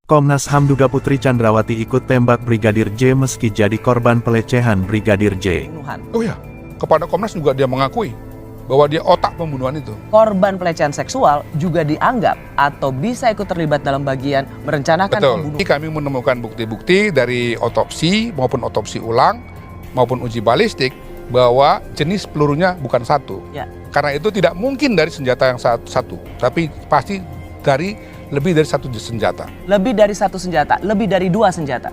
Komnas HAM duga Putri Chandrawati ikut tembak Brigadir J meski jadi korban pelecehan Brigadir J. Oh ya, kepada Komnas juga dia mengakui bahwa dia otak pembunuhan itu. Korban pelecehan seksual juga dianggap atau bisa ikut terlibat dalam bagian merencanakan pembunuhan. Betul, kami menemukan bukti-bukti dari otopsi maupun otopsi ulang maupun uji balistik bahwa jenis pelurunya bukan satu. Ya. Karena itu tidak mungkin dari senjata yang satu, tapi pasti dari lebih dari satu senjata. Lebih dari satu senjata, lebih dari dua senjata.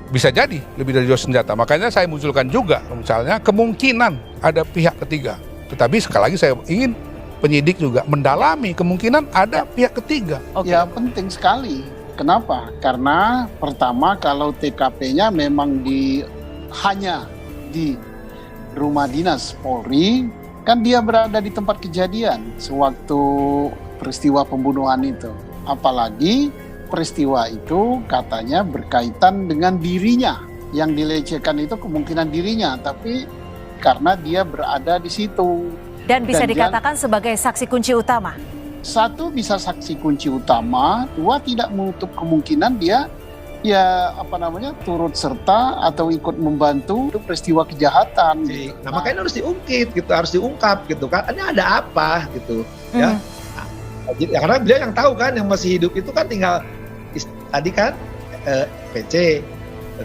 Bisa jadi lebih dari dua senjata. Makanya saya munculkan juga misalnya kemungkinan ada pihak ketiga. Tetapi sekali lagi saya ingin penyidik juga mendalami kemungkinan ada pihak ketiga. Ya penting sekali. Kenapa? Karena pertama kalau TKP-nya memang hanya di rumah dinas Polri, kan dia berada di tempat kejadian sewaktu peristiwa pembunuhan itu. Apalagi peristiwa itu katanya berkaitan dengan dirinya. Yang dilecehkan itu kemungkinan dirinya, tapi karena dia berada di situ. Dan bisa dikatakan sebagai saksi kunci utama. Satu bisa saksi kunci utama, dua tidak menutup kemungkinan dia turut serta atau ikut membantu peristiwa kejahatan. Nah makanya harus diungkit gitu, harus diungkap gitu kan. Ini ada apa gitu ya. Ya karena beliau yang tahu kan, yang masih hidup itu kan tinggal tadi kan PC,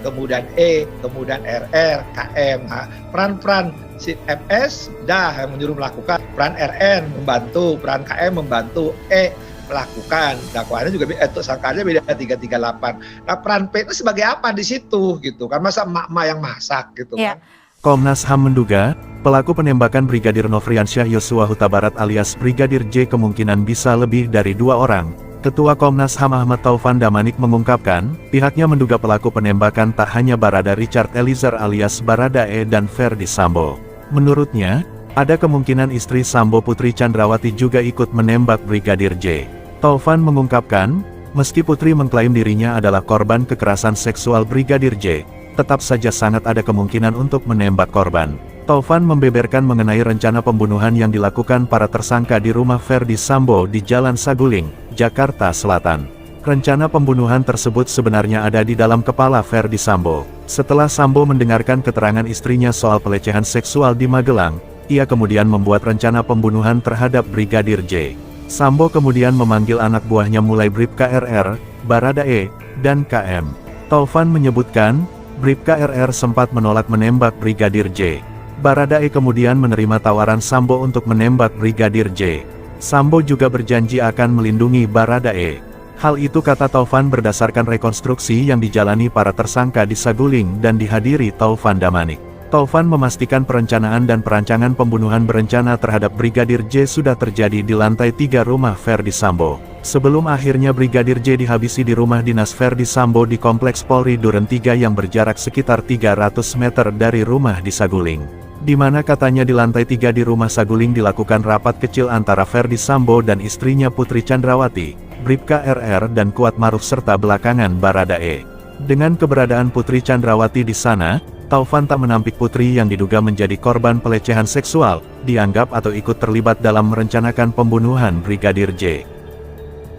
kemudian E, kemudian RR, KM. Nah, peran-peran si MS yang menyuruh melakukan, peran RN membantu, peran KM membantu, E melakukan. Dakwaannya juga sangkaannya beda 338. Nah peran P itu sebagai apa di situ gitu kan, masa emak-emak yang masak gitu kan. Komnas HAM menduga, pelaku penembakan Brigadir Nofriansyah Yosua Huta Barat alias Brigadir J kemungkinan bisa lebih dari 2 orang. Ketua Komnas HAM Ahmad Taufan Damanik mengungkapkan, pihaknya menduga pelaku penembakan tak hanya Barada Richard Eliezer alias Baradae dan Ferdi Sambo. Menurutnya, ada kemungkinan istri Sambo Putri Chandrawati juga ikut menembak Brigadir J. Taufan mengungkapkan, meski Putri mengklaim dirinya adalah korban kekerasan seksual Brigadir J, tetap saja sangat ada kemungkinan untuk menembak korban. Taufan membeberkan mengenai rencana pembunuhan yang dilakukan para tersangka di rumah Ferdi Sambo di Jalan Saguling, Jakarta Selatan. Rencana pembunuhan tersebut sebenarnya ada di dalam kepala Ferdi Sambo. Setelah Sambo mendengarkan keterangan istrinya soal pelecehan seksual di Magelang, ia kemudian membuat rencana pembunuhan terhadap Brigadir J. Sambo kemudian memanggil anak buahnya mulai Bribka RR, Baradae, dan KM. Taufan menyebutkan, Bribka RR sempat menolak menembak Brigadir J. Baradae kemudian menerima tawaran Sambo untuk menembak Brigadir J. Sambo juga berjanji akan melindungi Baradae. Hal itu kata Taufan berdasarkan rekonstruksi yang dijalani para tersangka di Saguling dan dihadiri Taufan Damanik. Taufan memastikan perencanaan dan perancangan pembunuhan berencana terhadap Brigadir J sudah terjadi di lantai 3 rumah Ferdi Sambo. Sebelum akhirnya Brigadir J dihabisi di rumah dinas Ferdi Sambo di Kompleks Polri Duren 3 yang berjarak sekitar 300 meter dari rumah di Saguling. Di mana katanya di lantai 3 di rumah Saguling dilakukan rapat kecil antara Ferdi Sambo dan istrinya Putri Chandrawati, Bribka RR dan Kuatmaruf serta belakangan Baradae. Dengan keberadaan Putri Chandrawati di sana, Taufan tak menampik Putri yang diduga menjadi korban pelecehan seksual, dianggap atau ikut terlibat dalam merencanakan pembunuhan Brigadir J.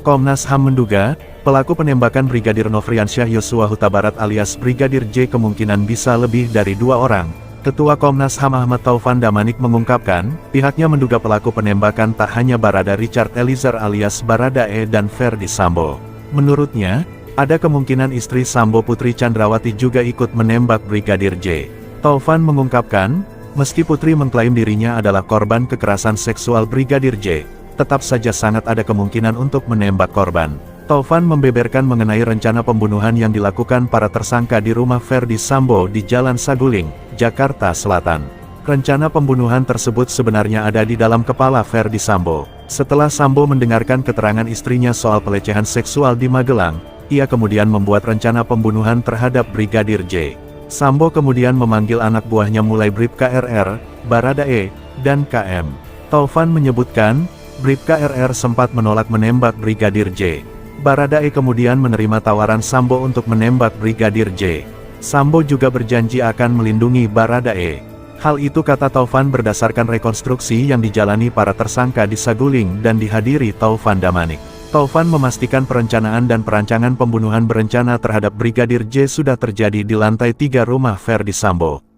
Komnas HAM menduga, pelaku penembakan Brigadir Nofriansyah Yosua Huta Barat alias Brigadir J kemungkinan bisa lebih dari 2 orang. Ketua Komnas HAM Ahmad Taufan Damanik mengungkapkan, pihaknya menduga pelaku penembakan tak hanya Barada Richard Eliezer alias Baradae dan Ferdi Sambo. Menurutnya, ada kemungkinan istri Sambo Putri Chandrawati juga ikut menembak Brigadir J. Taufan mengungkapkan, meski Putri mengklaim dirinya adalah korban kekerasan seksual Brigadir J, tetap saja sangat ada kemungkinan untuk menembak korban. Taufan membeberkan mengenai rencana pembunuhan yang dilakukan para tersangka di rumah Ferdi Sambo di Jalan Saguling, Jakarta Selatan. Rencana pembunuhan tersebut sebenarnya ada di dalam kepala Ferdi Sambo. Setelah Sambo mendengarkan keterangan istrinya soal pelecehan seksual di Magelang, ia kemudian membuat rencana pembunuhan terhadap Brigadir J. Sambo kemudian memanggil anak buahnya mulai Bribka RR, Baradae, dan KM. Taufan menyebutkan, Bribka RR sempat menolak menembak Brigadir J. Baradae kemudian menerima tawaran Sambo untuk menembak Brigadir J. Sambo juga berjanji akan melindungi Baradae. Hal itu kata Taufan berdasarkan rekonstruksi yang dijalani para tersangka di Saguling dan dihadiri Taufan Damanik. Taufan memastikan perencanaan dan perancangan pembunuhan berencana terhadap Brigadir J sudah terjadi di lantai 3 rumah Verdi Sambo.